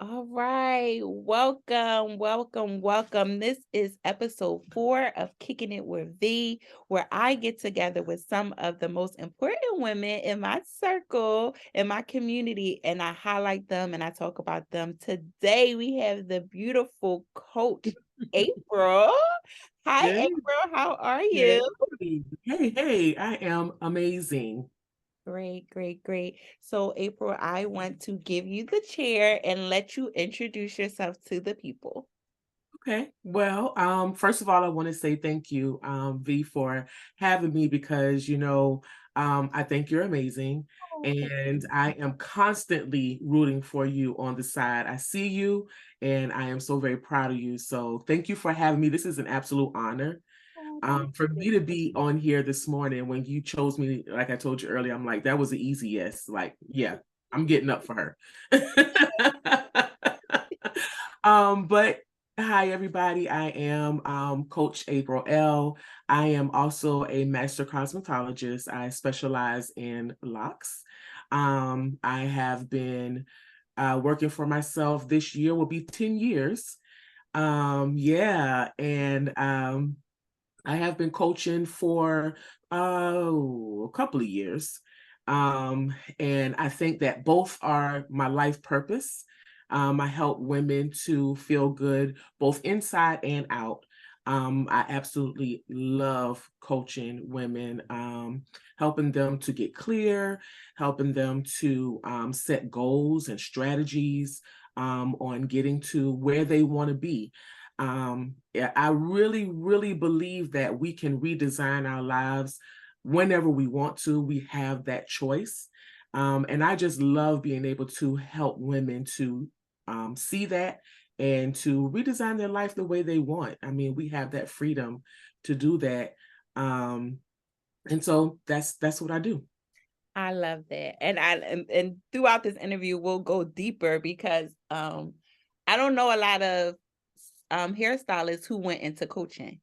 All right. Welcome. This is episode 4 of Kicking It with V, where I get together with some of the most important women in my circle, in my community, and I highlight them and I talk about them. Today, we have the beautiful coach, April. Hi, Hey, April. How are hey, you? hey, I am amazing. Great. So, April, I want to give you the chair and let you introduce yourself to the people. Okay. Well, first of all, I want to say thank you, V, for having me because, I think you're amazing. Oh, thank And you. I am constantly rooting for you on the side. I see you and I am so very proud of you. So thank you for having me. This is an absolute honor. Oh, thank For you. me to be on here this morning when you chose me, like I told you earlier, I'm like, that was an easy yes. Like, yeah, I'm getting up for her. But hi everybody, I am Coach April L. I am also a master cosmetologist. I specialize in locks. I have been working for myself. This year will be 10 years. Yeah, and I have been coaching for a couple of years. And I think that both are my life purpose. I help women to feel good both inside and out. I absolutely love coaching women, helping them to get clear, helping them to set goals and strategies on getting to where they want to be. Yeah, I really believe that we can redesign our lives whenever we want to. We have that choice. And I just love being able to help women to see that and to redesign their life the way they want. I mean, we have that freedom to do that. Um, and so that's what I do. I love that. And throughout this interview we'll go deeper because I don't know a lot of hairstylists who went into coaching.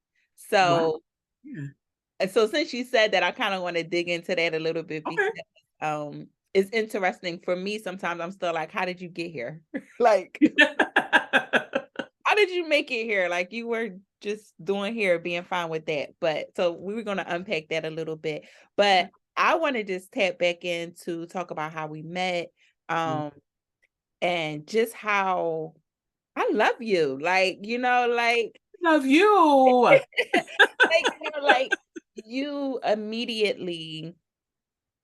Wow. So Yeah. so since you said that, I kind of want to dig into that a little bit because Okay. it's interesting for me. Sometimes I'm still like, how did you get here? Like, how did you make it here? Like you were just doing here, being fine with that. But so we were going to unpack that a little bit. But I want to just tap back in to talk about how we met, Mm. um, and just how I love you. Love you. Like you immediately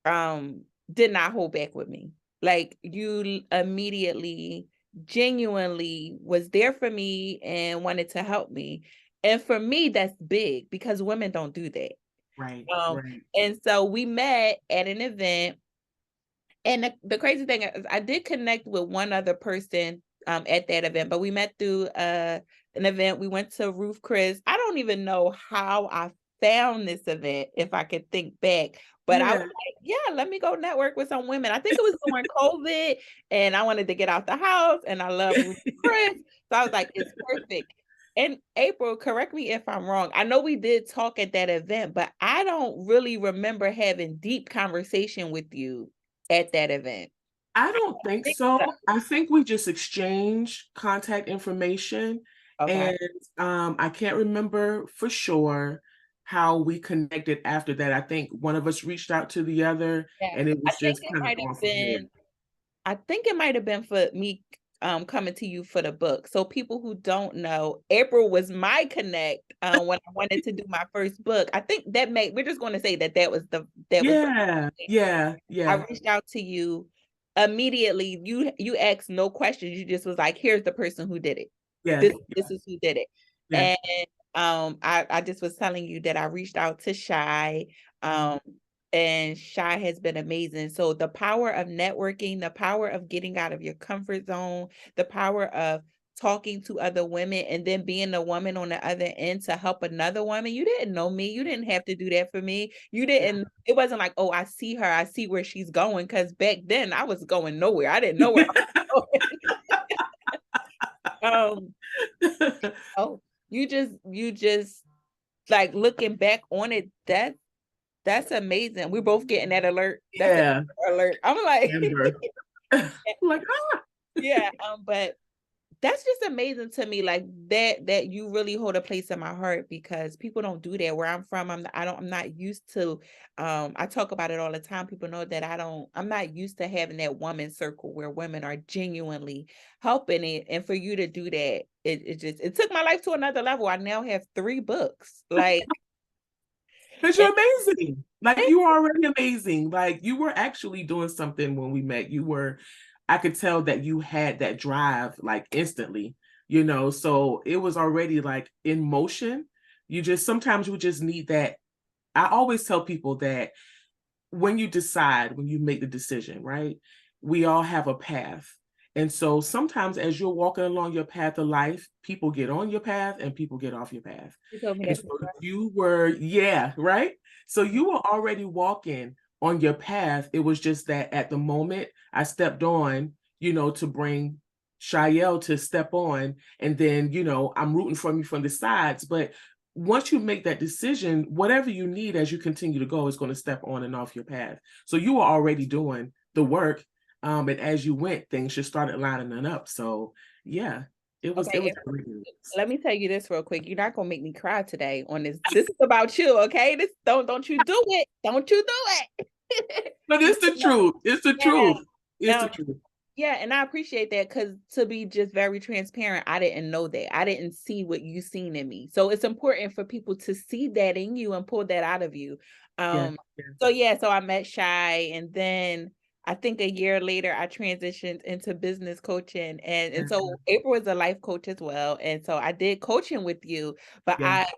um did not hold back with me. Like immediately genuinely was there for me and wanted to help me. And for me that's big because women don't do that. Right, Um right. and so we met at an event, and the crazy thing is I did connect with one other person at that event, but we met through an event. We went to Ruth Chris. I don't even know how I found this event if I could think back, but I was Yeah. like, yeah, let me go network with some women. I think it was during COVID and I wanted to get out the house and I love Ruth Chris. So I was like, it's perfect. And April, correct me if I'm wrong. I know we did talk at that event, but I don't really remember having deep conversation with you at that event. I don't think Think so. so. I think we just exchanged contact information, Okay. and I can't remember for sure how we connected after that. I think one of us reached out to the other, Yeah. and it I was think just it kind of might on have from there. been I think it might have been for me coming to you for the book. So people who don't know, April was my connect when I wanted to do my first book. I think that made we're just going to say that that was the Yeah, yeah, I yeah, reached out to you immediately. You asked no questions. You just was like, here's the person who did it. yeah, This is who did it. yeah, And I just was telling you that I reached out to Shy. Um and Shy has been amazing. So the power of networking, the power of getting out of your comfort zone, the power of talking to other women and then being a woman on the other end to help another woman. You didn't know me. You didn't have to do that for me. You didn't, it wasn't like, oh, I see her, I see where she's going. Cause back then I was going nowhere. I didn't know where I was going. Oh, you just like looking back on it, that's amazing. We're both getting that alert. That's an yeah. alert. I'm like, Amber, like, ah, yeah, but That's just amazing to me, like that you really hold a place in my heart because people don't do that where I'm from. I'm not used to I talk about it all the time. People know that I'm not used to having that woman circle where women are genuinely helping it. And for you to do that, it took my life to another level. I now have 3 books. Like Because and you're amazing. Like you are already amazing. Like you were actually doing something when we met. I could tell that you had that drive like instantly, so it was already like in motion. Sometimes you just need that. I always tell people that when you make the decision, right? We all have a path. And so sometimes as you're walking along your path of life, people get on your path and people get off your path. you told me And that so before. yeah, right? So you were already walking on your path. It was just that at the moment I stepped on, to bring Shael to step on. And then, I'm rooting from you from the sides. But once you make that decision, whatever you need as you continue to go is going to step on and off your path. So you were already doing the work. And as you went, things just started lining up. So yeah, it was Okay, great news. let me tell you this real quick. You're not gonna make me cry today on this. This is about you, okay? This don't you do it. Don't you do it. But it's the truth. It's the Yeah. truth. It's the Um, truth. yeah, and I appreciate that because to be just very transparent, I didn't know that. I didn't see what you seen in me. So it's important for people to see that in you and pull that out of you. Yeah. Um, Yeah. so I met Shy, and then I think a year later I transitioned into business coaching. And so April is a life coach as well. And so I did coaching with you, but Yeah. I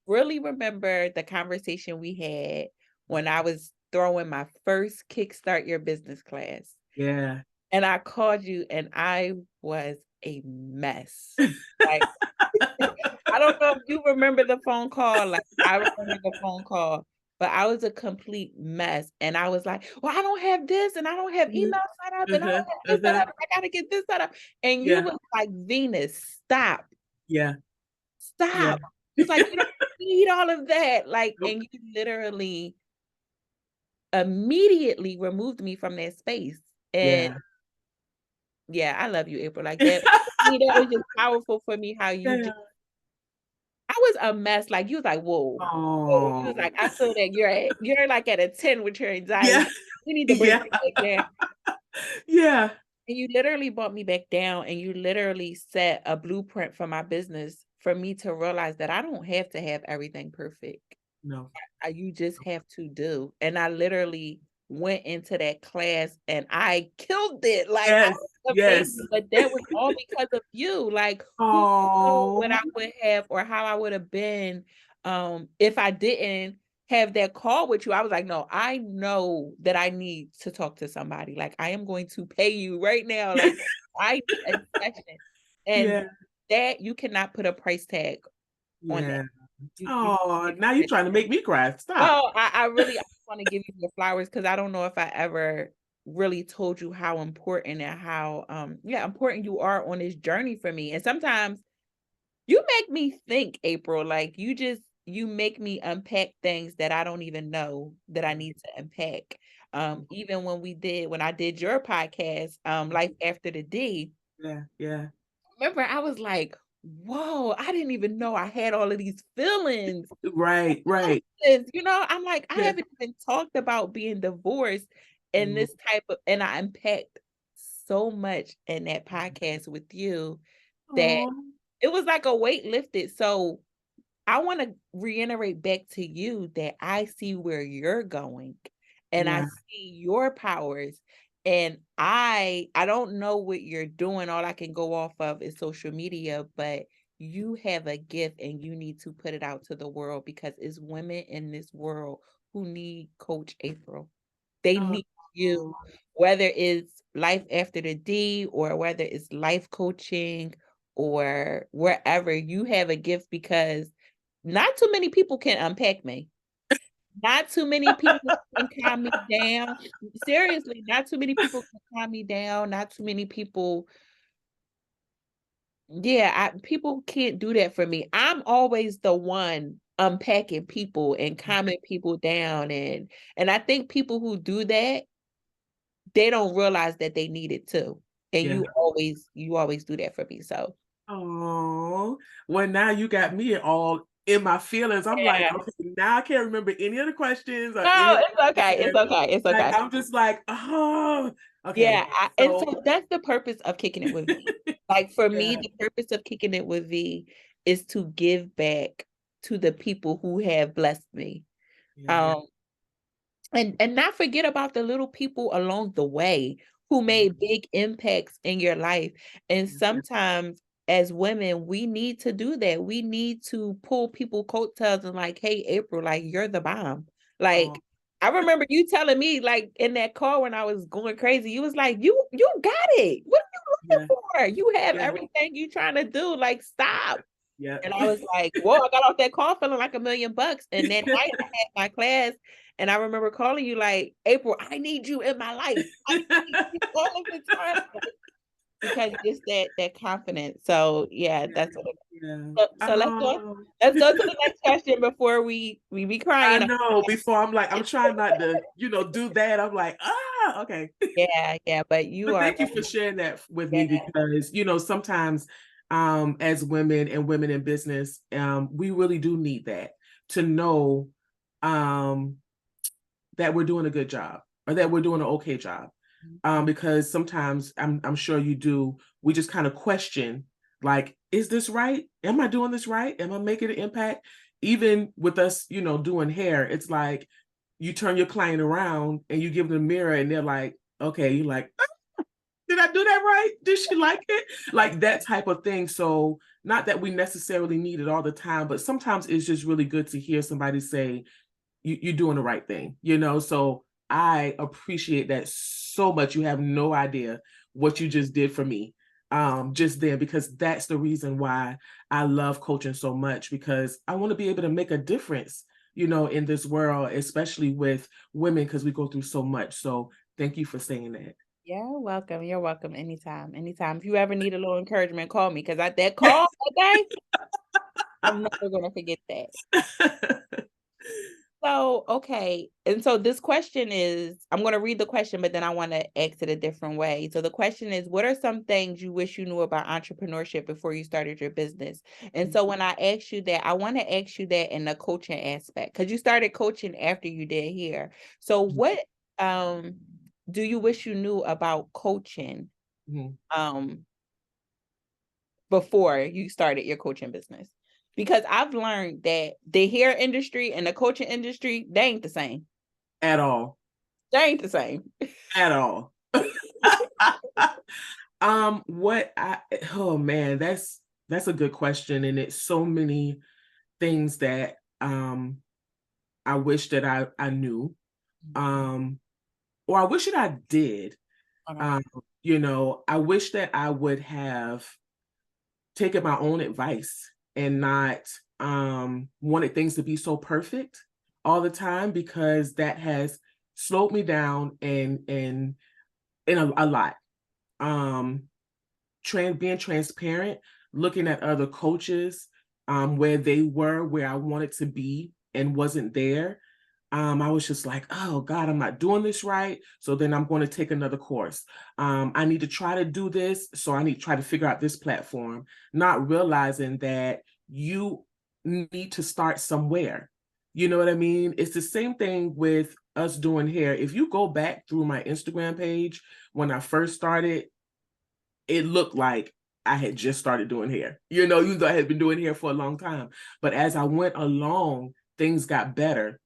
really remember the conversation we had when I was throwing my first Kickstart Your Business class. Yeah. And I called you and I was a mess. Like, I don't know if you remember the phone call. Like, I remember the phone call, but I was a complete mess. And I was like, well, I don't have this and I don't have Mhm. email set up and I don't Uh-huh. have this set Uh-huh. up. I gotta get this set up. And you Yeah. was like, Venus, stop, Yeah. Yeah. stop. You was like, you don't need all of that. Like, Nope. and you literally immediately removed me from that space. And Yeah. yeah, I love you, April. Like that. To me, that was just powerful for me how you Yeah. just I was a mess. Like you was like, whoa. Whoa. You was Oh. like, I feel that you're like at a 10 with your Yeah. anxiety. We need to bring Yeah. you back down. Yeah. And you literally brought me back down and you literally set a blueprint for my business for me to realize that I don't have to have everything perfect. No. You just have to do. And I literally went into that class and I killed it. Like I Yes. was Yes. amazing, but that was all because of you. Like who knows what Oh. I would have or how I would have been if I didn't have that call with you. I was like, no, I know that I need to talk to somebody. Like I am going to pay you right now. Like I need a session. And Yeah. that you cannot put a price tag on that. Yeah. You Oh, now you're trying to make me cry. Stop. no, I really I want to give you your flowers because I don't know if I ever really told you how important and how important you are on this journey for me. And sometimes you make me think, April, like you make me unpack things that I don't even know that I need to unpack. Even when I did your podcast, Life After the D, Yeah. Yeah. remember I was like, whoa, I didn't even know I had all of these feelings. Right. Right. I'm like, I Yeah. haven't even talked about being divorced in this type of, and I unpacked so much in that podcast with you that Oh. it was like a weight lifted. So I want to reiterate back to you that I see where you're going and I Yeah. see your powers. And I don't know what you're doing. All I can go off of is social media, but you have a gift and you need to put it out to the world because it's women in this world who need Coach April. They Oh. need you, whether it's life after the D or whether it's life coaching or wherever you have a gift because not too many people can unpack me. Not too many people can calm me down. Seriously, not too many people can calm me down. Not too many people. Yeah, people can't do that for me. I'm always the one unpacking people and calming people down, and I think people who do that, they don't realize that they need it too. And Yeah. you always do that for me. So Oh, well, now you got me all in my feelings. I'm like, Yeah. okay, now I can't remember any of the questions or any No, of it's the okay. It's answers. okay. It's Like, okay. I'm just like, oh, okay. Yeah, and So, so that's the purpose of kicking it with V. Like for me, yeah, the purpose of kicking it with V is to give back to the people who have blessed me. yeah, Um, and not forget about the little people along the way who yeah, made big impacts in your life. And yeah. sometimes as women, we need to do that. We need to pull people coattails and like, hey, April, like you're the bomb. Oh, Like I remember you telling me, like in that car when I was going crazy, you was like, you got it. What are you yeah, looking for? You have yeah, everything you trying to do. Like, stop. yeah. And I was like, whoa, I got off that call feeling like $1,000,000. And that night I had my class and I remember calling you like, April, I need you in my life. I need you all of the time. Because it's that confidence. So yeah, Yeah, that's what it yeah. is. So Oh. let's go to the next question before we be I crying. know. Before I'm like, I'm trying not to, do that. I'm like, okay. Yeah, yeah, but you But are thank you for sharing that with yeah, me because, sometimes as women and women in business, we really do need that to know um that we're doing a good job or that we're doing an okay job. Because sometimes I'm sure you do, we just kind of question, like, is this right? Am I doing this right? Am I making an impact? Even with us, doing hair, it's like you turn your client around and you give them a mirror and they're like, okay, you're like, did I do that right? Did she like it? Like that type of thing. So not that we necessarily need it all the time, but sometimes it's just really good to hear somebody say, you're doing the right thing, So I appreciate that so much. You have no idea what you just did for me just there, because that's the reason why I love coaching so much, because I want to be able to make a difference, in this world, especially with women, because we go through so much. So thank you for saying that. you're welcome. You're welcome anytime. Anytime. If you ever need a little encouragement, call me because I that call that day, I'm never gonna forget that. So, okay. And so this question is, I'm going to read the question, but then I want to ask it a different way. So the question is, what are some things you wish you knew about entrepreneurship before you started your business? And so when I ask you that, I want to ask you that in the coaching aspect, because you started coaching after you did here. So what um do you wish you knew about coaching Mhm. um before you started your coaching business? Because I've learned that the hair industry and the coaching industry, they ain't the same. At all. They ain't the same. At all. What I oh man, that's a good question. And it's so many things that I wish that I knew. Um, or I wish that I did. Okay. Um, I wish that I would have taken my own advice and not wanted things to be so perfect all the time, because that has slowed me down and a lot. Um being transparent, looking at other coaches, where they were, where I wanted to be and wasn't there. I was just like, oh God, I'm not doing this right. So then I'm going to take another course. I need to try to do this. So I need to try to figure out this platform, not realizing that you need to start somewhere. You know what I mean? It's the same thing with us doing hair. If you go back through my Instagram page, when I first started, it looked like I had just started doing hair, even though I had been doing hair for a long time. But as I went along, things got better.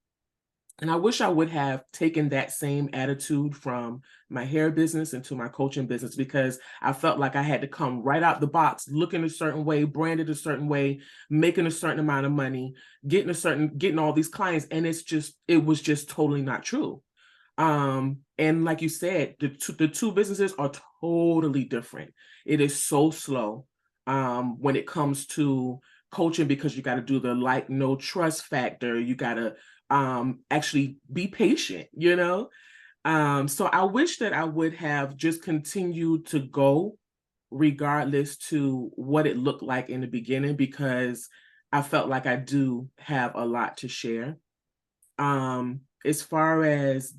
And I wish I would have taken that same attitude from my hair business into my coaching business, because I felt like I had to come right out the box, looking a certain way, branded a certain way, making a certain amount of money, getting all these clients. And it was just totally not true. And like you said, the two businesses are totally different. It is so slow when it comes to coaching, because you got to do the like no trust factor. You got to actually be patient. So I wish that I would have just continued to go regardless to what it looked like in the beginning, because I felt like I do have a lot to share. As far as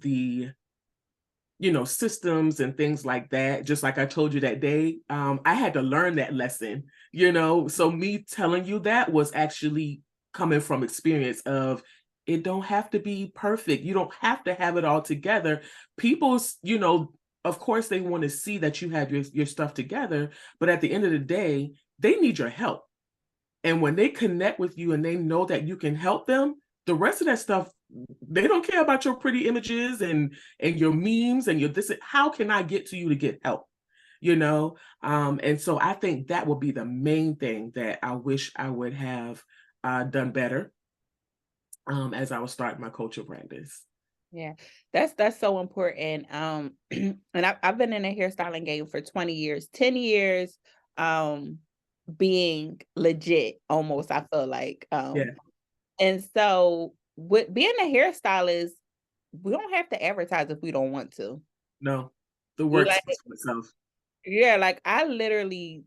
systems and things like that. Just like I told you that day, I had to learn that lesson, so me telling you that was actually coming from experience of, it don't have to be perfect. You don't have to have it all together. People's, of course they want to see that you have your stuff together, but at the end of the day, they need your help. And when they connect with you and they know that you can help them, the rest of that stuff, they don't care about your pretty images and your memes and your this. How can I get to you to get help? And so I think that would be the main thing that I wish I would have done better as I was starting my coaching practice. Yeah, that's so important. And I've been in the hairstyling game for 20 years, 10 years, being legit almost, I feel like. Yeah, And so with being a hairstylist, we don't have to advertise if we don't want to. no, the work Like, speaks for itself. yeah, like I literally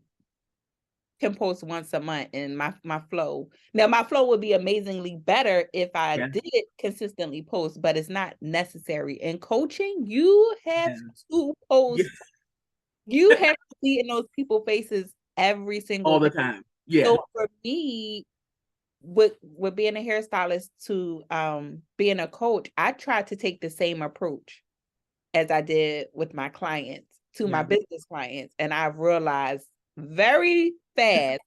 can post once a month in my flow. Now my flow would be amazingly better if I Yeah, did consistently post, but it's not necessary. In coaching, you have yeah, to yeah. post. You have to see in those people's faces every single All the day. time. Yeah, So for me, with being a hairstylist to being a coach, I try to take the same approach as I did with my clients to my yeah. business clients. And I've realized very fast.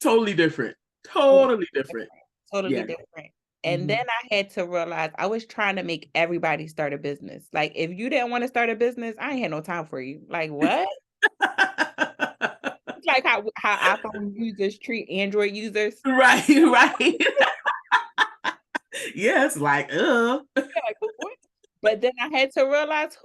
Totally different. Totally Totally different. different. Totally Yeah. different. And Mhm. then I had to realize I was trying to make everybody start a business. Like, if you didn't want to start a business, I ain't had no time for you. Like, what? It's like how iPhone users treat Android users. Right, right. Yes, like, Yeah, like, what? But then I had to realize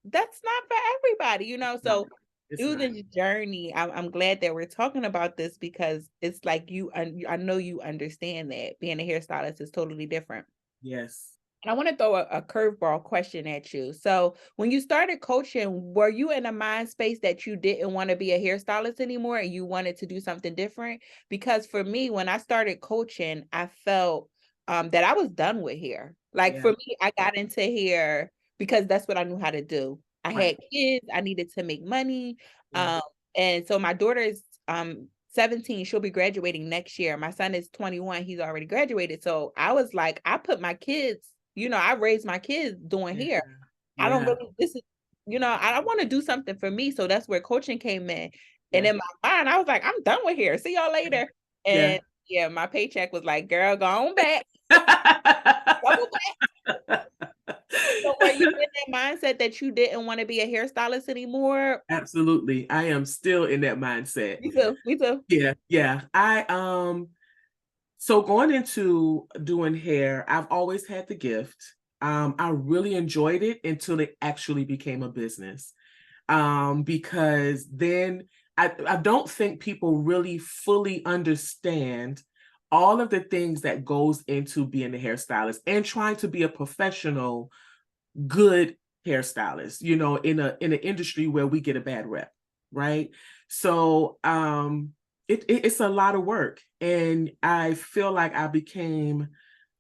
that's not for everybody, no, So it's through not. this journey, I'm glad that we're talking about this because it's like I know you understand that being a hairstylist is totally different. Yes. And I want to throw a curveball question at you. So, when you started coaching, were you in a mind space that you didn't want to be a hairstylist anymore and you wanted to do something different? Because for me, when I started coaching, I felt that I was done with hair. Like Yeah. for me, I got into hair because that's what I knew how to do. I Right. had kids, I needed to make money. Yeah. And so my daughter is 17, she'll be graduating next year. My son is 21, he's already graduated. So I was like, I put my kids, I raised my kids doing Yeah. hair. I don't Yeah. really, this is, I want to do something for me. So that's where coaching came in. And Yeah. in my mind, I was like, I'm done with hair. See y'all later. Yeah. And yeah, my paycheck was like, girl, go on back. Double back. So were you in that mindset that you didn't want to be a hairstylist anymore? Absolutely. I am still in that mindset. Me too. Me too. Yeah. Yeah. So going into doing hair, I've always had the gift. I really enjoyed it until it actually became a business. Because then I don't think people really fully understand all of the things that goes into being a hairstylist and trying to be a professional, good hairstylist, in an industry where we get a bad rep, right? So it's a lot of work. And I feel like I became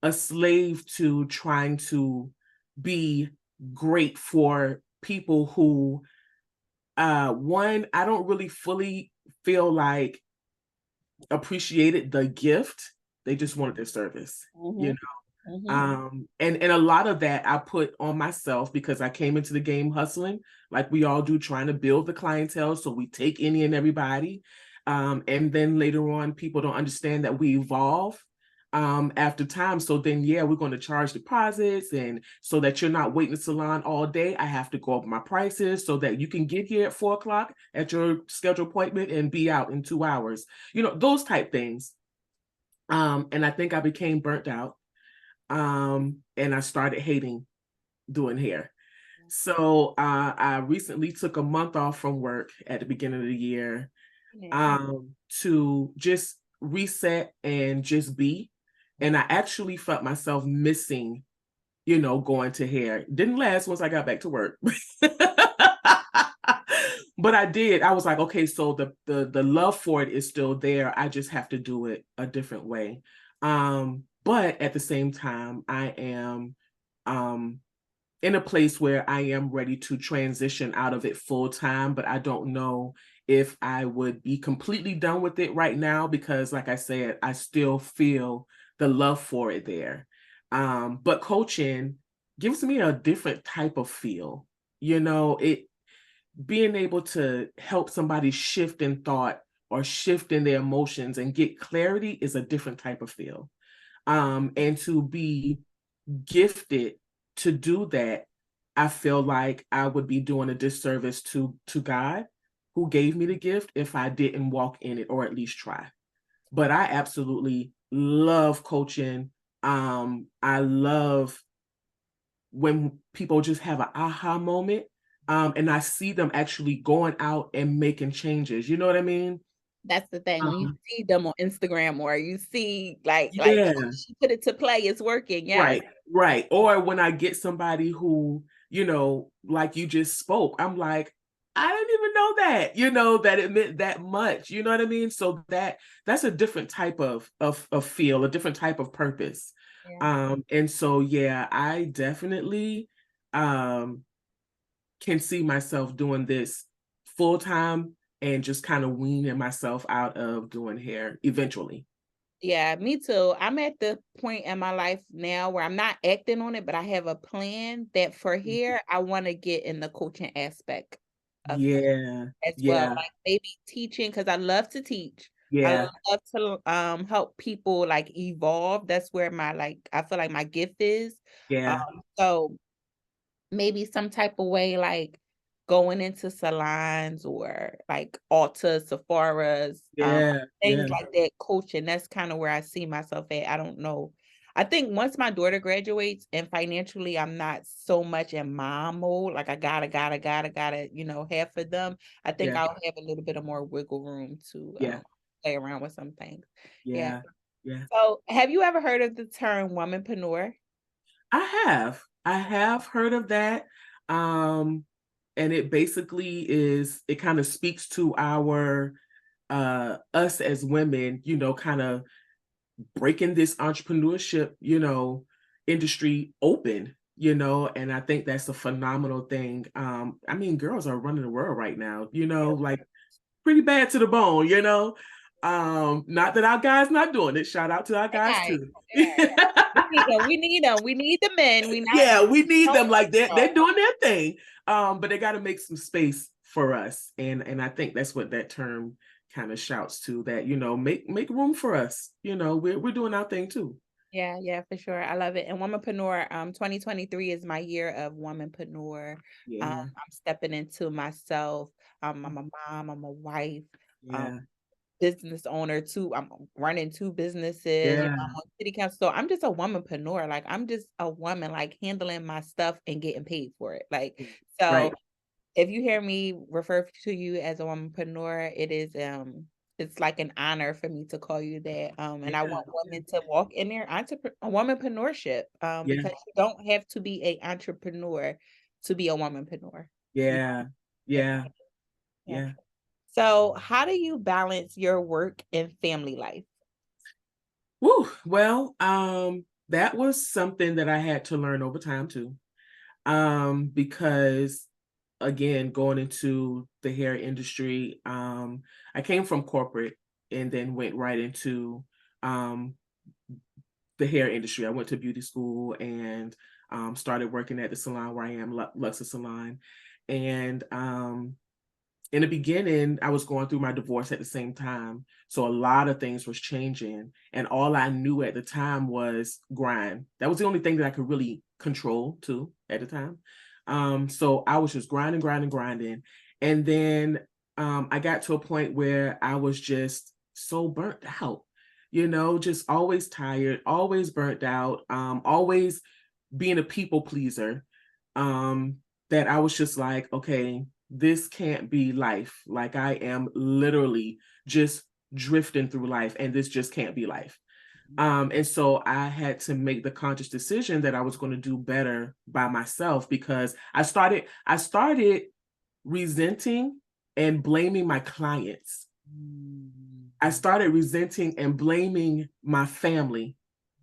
a slave to trying to be great for people who one, I don't really fully feel like appreciated the gift. They just wanted their service, you Mm-hmm. know. Mm-hmm. And a lot of that I put on myself because I came into the game hustling, like we all do, trying to build the clientele. So we take any and everybody. And then later on, people don't understand that we evolve after time. So then, yeah, we're going to charge deposits. And so that you're not waiting in the salon all day, I have to go up my prices so that you can get here at 4 o'clock at your scheduled appointment and be out in 2 hours, those type things. And I think I became burnt out. And I started hating doing hair. So I recently took a month off from work at the beginning of the year Yeah. to just reset and just be. And I actually felt myself missing, going to hair. Didn't last once I got back to work. But I did. I was like, okay, so the love for it is still there. I just have to do it a different way. But at the same time, I am in a place where I am ready to transition out of it full time, but I don't know if I would be completely done with it right now because, like I said, I still feel the love for it there. But coaching gives me a different type of feel. It being able to help somebody shift in thought or shift in their emotions and get clarity is a different type of feel. And to be gifted to do that, I feel like I would be doing a disservice to God who gave me the gift if I didn't walk in it or at least try. But I absolutely love coaching. I love when people just have an aha moment, and I see them actually going out and making changes. You know what I mean? That's the thing. When you Um, see them on Instagram or you see like yeah. she put it to play, it's working. Yes. Right, right. Or when I get somebody who, like you just spoke, I'm like, I didn't even know that it meant that much. You know what I mean? So that's a different type of feel, a different type of purpose. Yeah. And so yeah, I definitely um can see myself doing this full time and just kind of weaning myself out of doing hair eventually. Yeah, me too. I'm at the point in my life now where I'm not acting on it, but I have a plan that for here, I want to get in the coaching aspect of hair Yeah, as well. yeah, Like maybe teaching, because I love to teach. I yeah, love to help people like evolve. That's where my I feel like my gift is. Um, yeah. so maybe some type of way, like going into salons or like Ulta, Sephora's, Yeah, things yeah, like that, coaching. That's kind of where I see myself at. I don't know. I think once my daughter graduates and financially I'm not so much in mom mode, like I gotta, have for them. I think yeah, I'll have a little bit of more wiggle room to yeah, play around with some things. Yeah. yeah, yeah. So have you ever heard of the term womanpreneur? I have heard of that. Um, and it basically it kind of speaks to our us as women, kind of breaking this entrepreneurship, industry open, and I think that's a phenomenal thing. I mean, girls are running the world right now, like pretty bad to the bone. Not that our guys not doing it. Shout out to our guys Right. too. Right. We need them. We need them. We need the men. We not Yeah, we need no them like they're no. doing their thing. But they got to make some space for us. And I think that's what that term kind of shouts to, that, make room for us. We're doing our thing too. Yeah, yeah, for sure. I love it. And womanpreneur, 2023 is my year of womanpreneur. Yeah. I'm stepping into myself. I'm a mom, I'm a wife, um, Yeah. business owner too. I'm running two businesses, Yeah. I'm on city council. So I'm just a womanpreneur. Like I'm just a woman, like handling my stuff and getting paid for it. Like, so Right. if you hear me refer to you as a womanpreneur, it's like an honor for me to call you that. And I Yeah. want women to walk in their womanpreneurship, Yeah. because you don't have to be a entrepreneur to be a womanpreneur. You- Yeah. Yeah, Yeah. yeah. Yeah. So how do you balance your work and family life? Woo. Well, that was something that I had to learn over time too. Because again, going into the hair industry, I came from corporate and then went right into um the hair industry. I went to beauty school and started working at the salon where I am, Luxor Salon. And in the beginning, I was going through my divorce at the same time. So a lot of things was changing. And all I knew at the time was grind. That was the only thing that I could really control too at the time. So I was just grinding, grinding, grinding. And then I got to a point where I was just so burnt out, just always tired, always burnt out, always being a people pleaser. Um, that I was just like, okay, this can't be life. Like I am literally just drifting through life and this just can't be life. And so I had to make the conscious decision that I was going to do better by myself because I started resenting and blaming my clients. I started resenting and blaming my family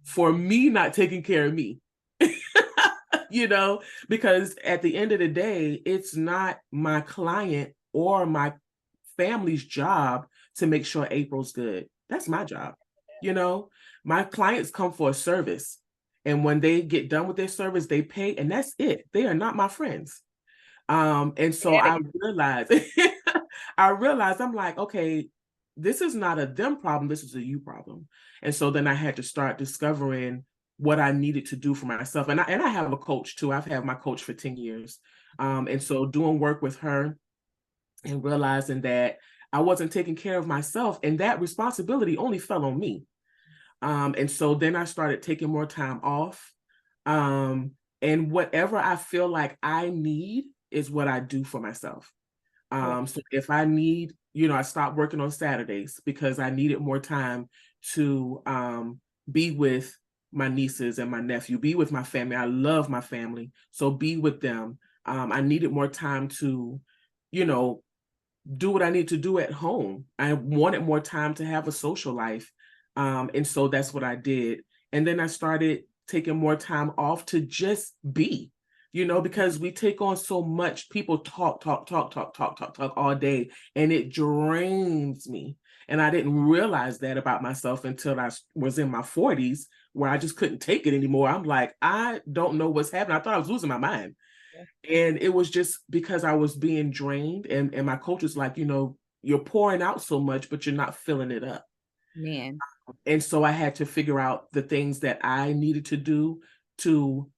for me not taking care of me. because at the end of the day, it's not my client or my family's job to make sure April's good. That's my job. My clients come for a service. And when they get done with their service, they pay, and that's it. They are not my friends. And so I realized, I'm like, okay, this is not a them problem. This is a you problem. And so then I had to start discovering what I needed to do for myself. And I have a coach too. I've had my coach for 10 years. And so doing work with her and realizing that I wasn't taking care of myself, and that responsibility only fell on me. And so then I started taking more time off. And whatever I feel like I need is what I do for myself. So if I need, I stopped working on Saturdays because I needed more time to be with my nieces and my nephew, be with my family. I love my family, so be with them. I needed more time to, do what I need to do at home. I wanted more time to have a social life. And so that's what I did. And then I started taking more time off to just be, because we take on so much. People talk all day, and it drains me. And I didn't realize that about myself until I was in my 40s, where I just couldn't take it anymore. I'm like, I don't know what's happening. I thought I was losing my mind. And it was just because I was being drained. And my coach was like, you're pouring out so much, but you're not filling it up. Man. And so I had to figure out the things that I needed to do to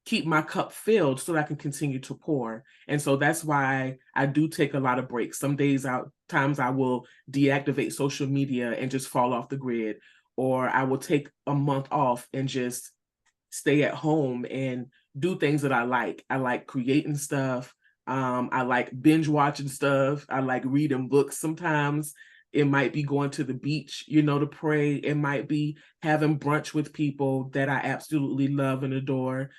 keep my cup filled so that I can continue to pour. And so that's why I do take a lot of breaks. Times I will deactivate social media and just fall off the grid, or I will take a month off and just stay at home and do things that I like. I like creating stuff. I like binge watching stuff. I like reading books sometimes. It might be going to the beach, to pray. It might be having brunch with people that I absolutely love and adore.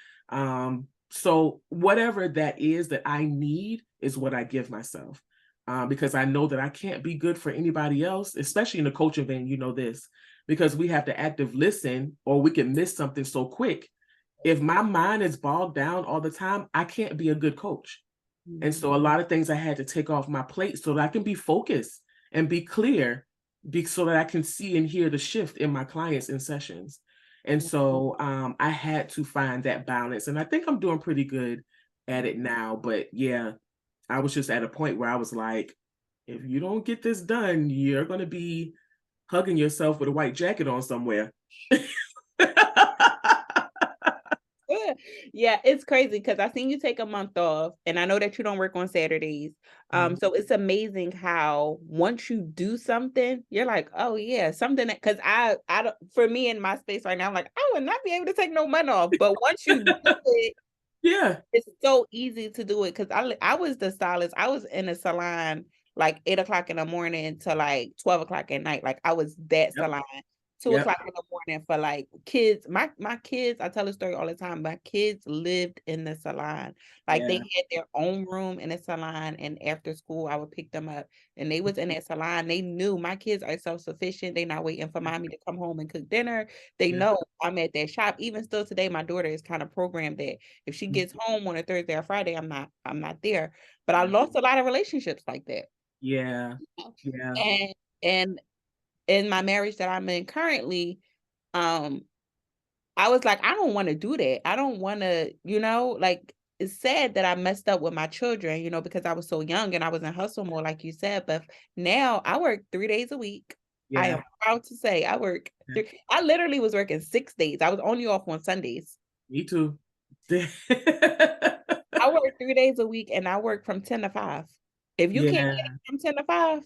So whatever that is that I need is what I give myself, because I know that I can't be good for anybody else, especially in the coaching vein, this, because we have to active listen or we can miss something so quick. If my mind is bogged down all the time, I can't be a good coach. Mm-hmm. And so a lot of things I had to take off my plate so that I can be focused and be clear, so that I can see and hear the shift in my clients in sessions. And so I had to find that balance. And I think I'm doing pretty good at it now. But yeah, I was just at a point where I was like, if you don't get this done, you're going to be hugging yourself with a white jacket on somewhere. Yeah, it's crazy because I seen you take a month off, and I know that you don't work on Saturdays. So it's amazing how once you do something, you're like, oh yeah, something that, because I don't, for me in my space right now, I'm like, I would not be able to take no month off. But once you do it, yeah, it's so easy to do it. Because I was the stylist. I was in a salon like 8 o'clock in the morning to like 12 o'clock at night. Like I was that salon. 2 o'clock in the morning for like kids. My kids, I tell the story all the time. My kids lived in the salon. Like they had their own room in the salon, and after school I would pick them up and they was in that salon. They knew my kids are self-sufficient. They not waiting for mommy to come home and cook dinner. They know I'm at that shop. Even still today, my daughter is kind of programmed that if she gets home on a Thursday or Friday, I'm not there. But I lost a lot of relationships like that. Yeah. And in my marriage that I'm in currently, I was like, I don't want to do that. I don't want to, like, it's sad that I messed up with my children, because I was so young and I was in hustle mode, like you said. But now I work 3 days a week. Yeah. I am proud to say I work. I literally was working 6 days. I was only off on Sundays. Me too. I work 3 days a week, and I work from 10 to 5. If you can't get it from 10 to 5,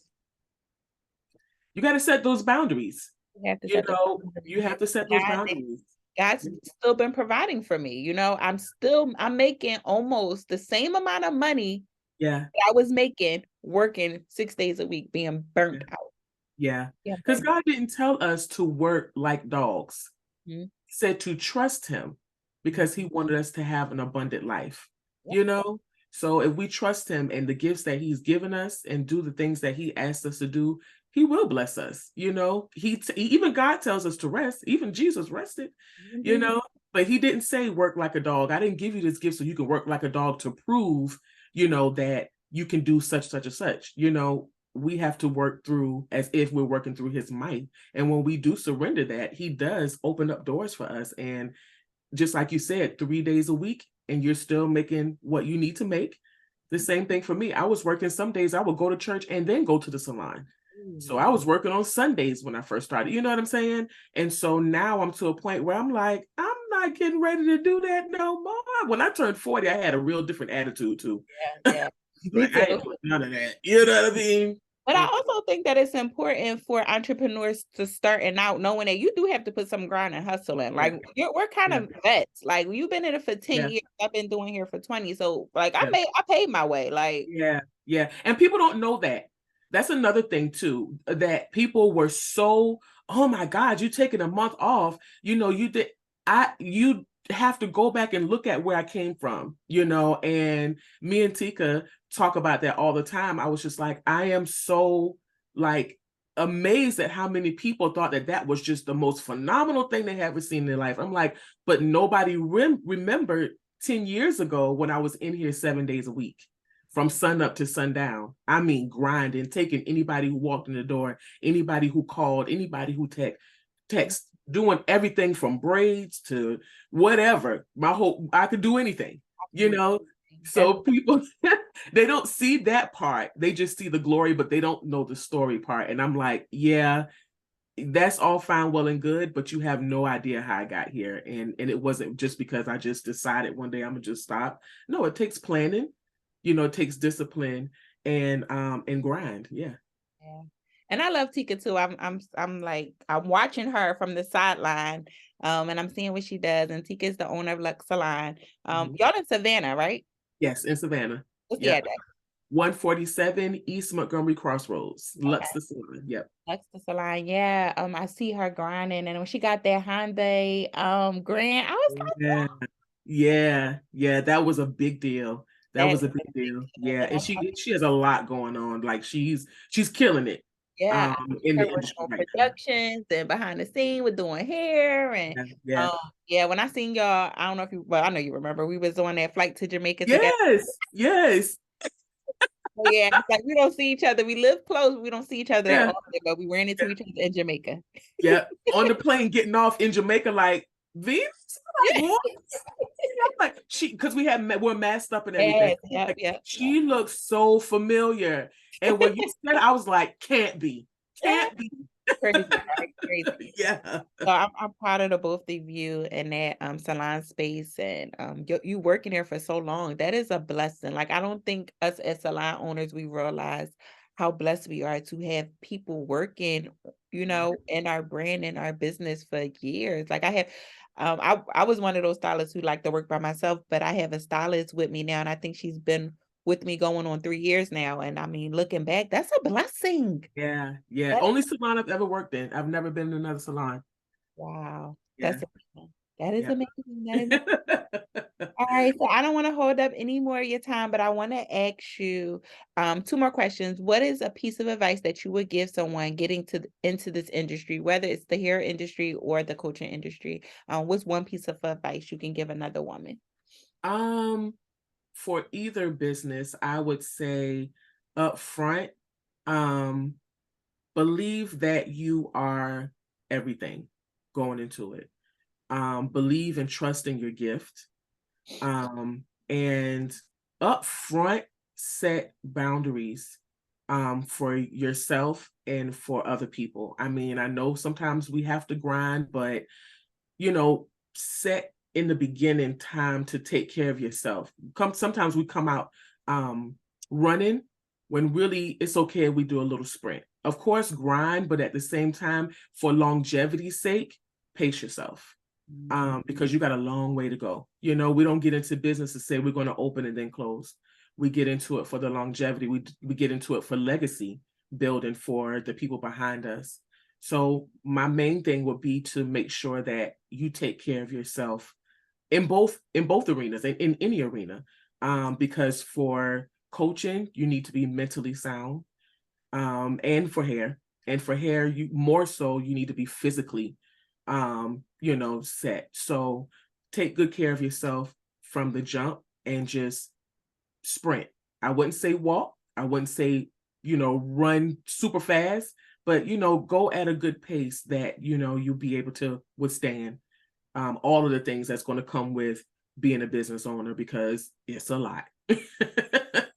you got to set those boundaries. You have to set those boundaries. God's still been providing for me. I'm making almost the same amount of money that I was making working 6 days a week, being burnt out. Yeah. Because God didn't tell us to work like dogs. He said to trust him because he wanted us to have an abundant life, So if we trust him and the gifts that he's given us and do the things that he asked us to do, he will bless us. Even God tells us to rest. Even Jesus rested, But he didn't say work like a dog. I didn't give you this gift so you can work like a dog to prove, that you can do such and such. We have to work through as if we're working through his might. And when we do surrender that, he does open up doors for us. And just like you said, 3 days a week, and you're still making what you need to make. The same thing for me. I was working some days, I would go to church and then go to the salon. So I was working on Sundays when I first started, you know what I'm saying? And so now I'm to a point where I'm like, I'm not getting ready to do that no more. When I turned 40, I had a real different attitude too. Yeah, yeah. Me Like, I too. ain't doing none of that. You know what I mean? But I also think that it's important for entrepreneurs to starting out knowing that you do have to put some grind and hustle in. Like we're kind Yeah. of vets. Like you've been in it for 10 Yeah. years. I've been doing here for 20. So like Yeah. I paid my way. Like Yeah. And people don't know that. That's another thing too, that people were so, oh my God, you taking a month off. You have to go back and look at where I came from, and me and Tika talk about that all the time. I was just like, I am so like amazed at how many people thought that that was just the most phenomenal thing they had ever seen in their life. I'm like, but nobody remembered 10 years ago when I was in here 7 days a week from sun up to sundown. I mean, grinding, taking anybody who walked in the door, anybody who called, anybody who text, doing everything from braids to whatever. I could do anything, So people, they don't see that part. They just see the glory, but they don't know the story part. And I'm like, yeah, that's all fine, well and good, but you have no idea how I got here. And it wasn't just because I just decided one day I'm gonna just stop. No, it takes planning, it takes discipline and grind. Yeah. Yeah. And I love Tika too. I'm watching her from the sideline. And I'm seeing what she does. And Tika is the owner of Lux Salon. Y'all in Savannah, right? Yes, in Savannah. What's the Yep. address? 147 East Montgomery Crossroads. Lux the Salon. Yep. Lux the Salon. Yeah. I see her grinding. And when she got that Hyundai grant, I was like, Yeah. That was a big deal. That that was a is big deal. and Yeah. And she has a lot going on. Like she's killing it yeah, in her the working industry on right now. productions and behind the scene with doing hair and Yeah. yeah, when I seen y'all, I don't know if you well, I know you remember we was on that flight to Jamaica together. Yes. Oh, yeah, it's like we don't see each other. We live close, we don't see each other Yeah. often, but we ran into each other in Jamaica. Yeah. On the plane getting off in Jamaica, like Venus? Like, what? Like because we're masked up and everything. Yes, Like, yeah. she looks so familiar. And when you said it, I was like, can't be. Can't be. Crazy, right? Crazy. Yeah. So I'm proud of the both of you in that salon space and you working there for so long. That is a blessing. Like I don't think us as salon owners we realize how blessed we are to have people working, in our brand and our business for years. Like I have I was one of those stylists who like to work by myself, but I have a stylist with me now and I think she's been with me going on 3 years now. And I mean, looking back, that's a blessing. Yeah. That Only salon I've ever worked in. I've never been in another salon. Wow. Yeah. That's amazing. That is Yeah. amazing. That is all right. So I don't want to hold up any more of your time, but I want to ask you two more questions. What is a piece of advice that you would give someone getting into this industry, whether it's the hair industry or the coaching industry? What's one piece of advice you can give another woman? For either business, I would say up front, believe that you are everything going into it. Believe and trust in your gift. And up front, set boundaries for yourself and for other people. I mean, I know sometimes we have to grind, but set in the beginning time to take care of yourself. Sometimes we come out running when really it's okay if we do a little sprint. Of course, grind, but at the same time, for longevity's sake, pace yourself. Because you got a long way to go. We don't get into business to say we're going to open and then close. We get into it for the longevity. We get into it for legacy building for the people behind us. So my main thing would be to make sure that you take care of yourself in both arenas, in any arena. Because for coaching, you need to be mentally sound. And for hair, you more so you need to be physically set. So take good care of yourself from the jump and just sprint. I wouldn't say walk. I wouldn't say, run super fast, but, go at a good pace that, you'll be able to withstand all of the things that's going to come with being a business owner, because it's a lot. That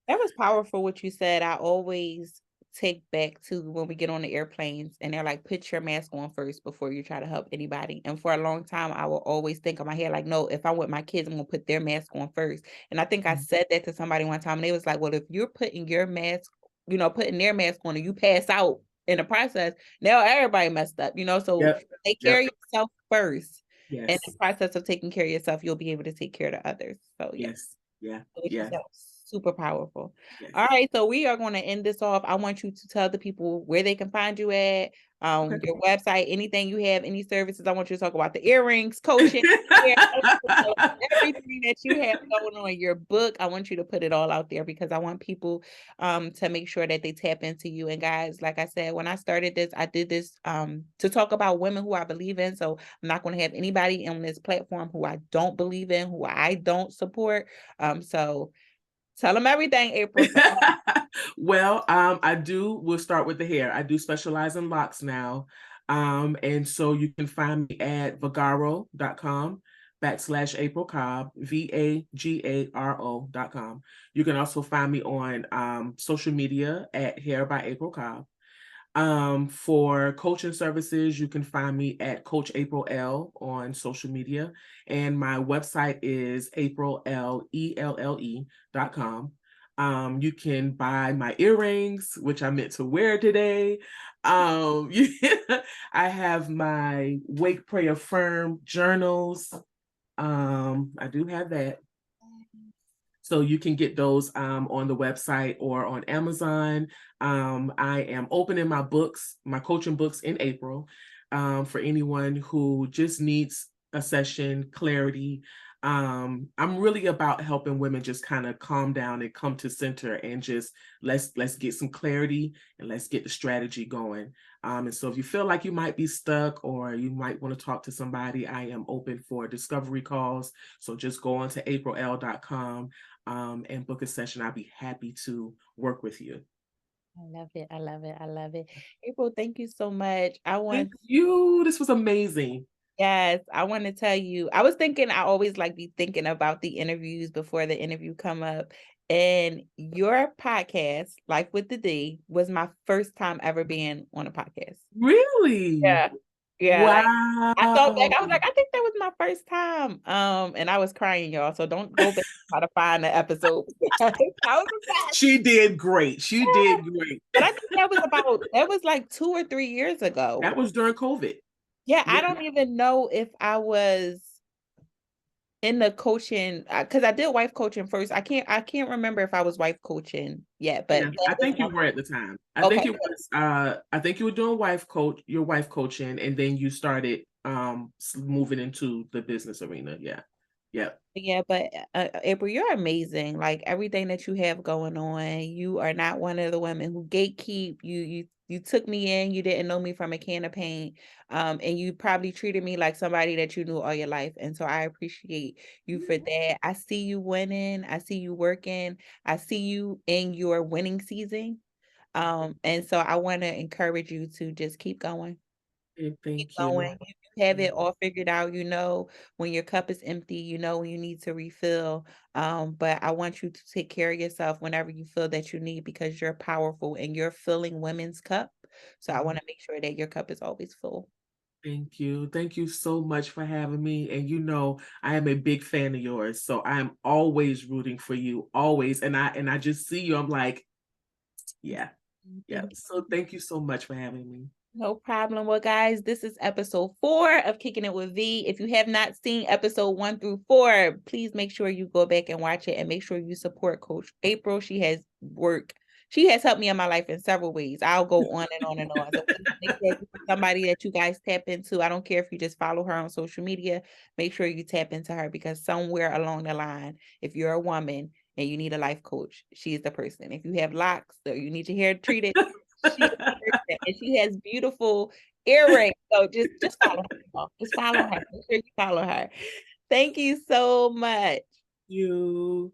was powerful what you said. I always take back to when we get on the airplanes and they're like, put your mask on first before you try to help anybody. And for a long time, I will always think in my head, like, no, if I'm with my kids, I'm gonna put their mask on first. And I think I said that to somebody one time, and they was like, well, if you're putting your mask, putting their mask on and you pass out in the process, now everybody messed up, so Yep. take care of yourself first. Yes. And the process of taking care of yourself, you'll be able to take care of the others. So Yes. Yeah. what you Yeah. said was super powerful. Yes. All right, so we are going to end this off. I want you to tell the people where they can find you at, Okay. your website, anything you have, any services. I want you to talk about the earrings, coaching, everything that you have going on, your book. I want you to put it all out there because I want people to make sure that they tap into you. And guys, like I said, when I started this, I did this to talk about women who I believe in. So I'm not going to have anybody on this platform who I don't believe in, who I don't support. So tell them everything, April. Well, we'll start with the hair. I do specialize in locks now. And so you can find me at vagaro.com/April Cobb, VAGARO.com. You can also find me on social media at Hair by April Cobb. For coaching services, you can find me at Coach April L on social media. And my website is aprilelle.com. You can buy my earrings, which I meant to wear today. I have my Wake, Pray, Affirm journals. I do have that. So you can get those on the website or on Amazon. I am opening my coaching books in April for anyone who just needs a session, clarity. I'm really about helping women just kind of calm down and come to center and just let's get some clarity and let's get the strategy going. And so if you feel like you might be stuck or you might want to talk to somebody, I am open for discovery calls. So just go on to aprilelle.com and book a session. I'll be happy to work with you. I love it. I love it. I love it. April, thank you so much. Thank you. This was amazing. Yes, I want to tell you, I was thinking, I always be thinking about the interviews before the interview come up. And your podcast, Life with the D, was my first time ever being on a podcast. Really? Yeah. Yeah. Wow. I thought back, I was like, I think that was my first time. And I was crying, y'all. So don't go back and try to find the episode. She did great. She did great. But I think that was like 2 or 3 years ago. That was during COVID. Yeah, I don't even know if I was in the coaching because I did wife coaching first. I can't remember if I was wife coaching yet, but yeah, I think you were at the time. I think it was I think you were doing your wife coaching, and then you started moving into the business arena. Yeah. Yeah, but April, you're amazing. Like everything that you have going on, you are not one of the women who gatekeep. You took me in, you didn't know me from a can of paint. And you probably treated me like somebody that you knew all your life. And so I appreciate you for that. I see you winning, I see you working, I see you in your winning season. And so I want to encourage you to just keep going. Thank Going. you. You have it all figured out. You know when your cup is empty, you know when you need to refill. But I want you to take care of yourself whenever you feel that you need because you're powerful and you're filling women's cup. So I want to make sure that your cup is always full. Thank you. Thank you so much for having me. And I am a big fan of yours. So I'm always rooting for you, always. And I just see you. I'm like, yeah. So thank you so much for having me. No problem. Well, guys, this is episode 4 of Kicking It with V. If you have not seen episode 1 through 4, please make sure you go back and watch it and make sure you support Coach April. She has helped me in my life in several ways. I'll go on and on and on. So make sure somebody that you guys tap into. I don't care if you just follow her on social media. Make sure you tap into her because somewhere along the line, if you're a woman and you need a life coach, she is the person. If you have locks or you need your hair treated, and she has beautiful earring. So just follow her. Y'all. Just follow her. Make sure you follow her. Thank you so much. You.